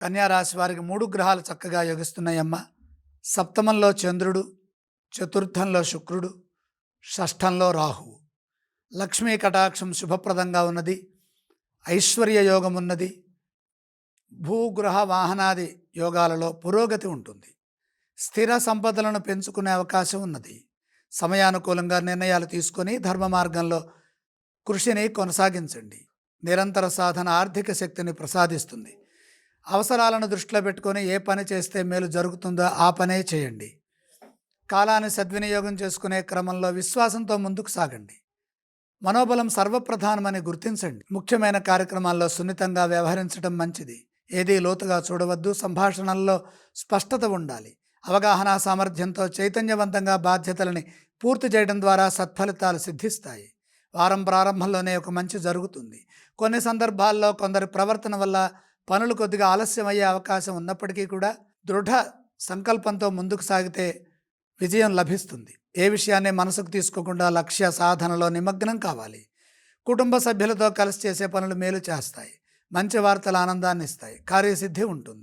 కన్యా రాశి వారికి 3 గ్రహాలు చక్కగా యోగిస్తున్నాయమ్మ. సప్తమంలో చంద్రుడు, చతుర్థంలో శుక్రుడు, షష్ఠంలో రాహువు. లక్ష్మీ కటాక్షం శుభప్రదంగా ఉన్నది. ఐశ్వర్య యోగం ఉన్నది. భూగృహ వాహనాది యోగాలలో పురోగతి ఉంటుంది. స్థిర సంపదలను పెంచుకునే అవకాశం ఉన్నది. సమయానుకూలంగా నిర్ణయాలు తీసుకొని ధర్మ మార్గంలో కృషిని కొనసాగించండి. నిరంతర సాధన ఆర్థిక శక్తిని ప్రసాదిస్తుంది. అవసరాలను దృష్టిలో పెట్టుకొని ఏ పని చేస్తే మేలు జరుగుతుందో ఆ పనే చేయండి. కాలాన్ని సద్వినియోగం చేసుకునే క్రమంలో విశ్వాసంతో ముందుకు సాగండి. మనోబలం సర్వప్రధానమని గుర్తించండి. ముఖ్యమైన కార్యక్రమాల్లో సున్నితంగా వ్యవహరించడం మంచిది. ఏదీ లోతుగా చూడవద్దు. సంభాషణల్లో స్పష్టత ఉండాలి. అవగాహన సామర్థ్యంతో చైతన్యవంతంగా బాధ్యతలని పూర్తి చేయడం ద్వారా సత్ఫలితాలు సిద్ధిస్తాయి. వారం ప్రారంభంలోనే ఒక మంచి జరుగుతుంది. కొన్ని సందర్భాల్లో కొందరి ప్రవర్తన వల్ల పనులు కొద్దిగా ఆలస్యమయ్యే అవకాశం ఉన్నప్పటికీ కూడా దృఢ సంకల్పంతో ముందుకు సాగితే విజయం లభిస్తుంది. ఏ విషయాన్ని మనసుకు తీసుకోకుండా లక్ష్య సాధనలో నిమగ్నం కావాలి. కుటుంబ సభ్యులతో కలిసి చేసే పనులు మేలు చేస్తాయి. మంచి వార్తలు ఆనందాన్ని ఇస్తాయి. కార్యసిద్ధి ఉంటుంది.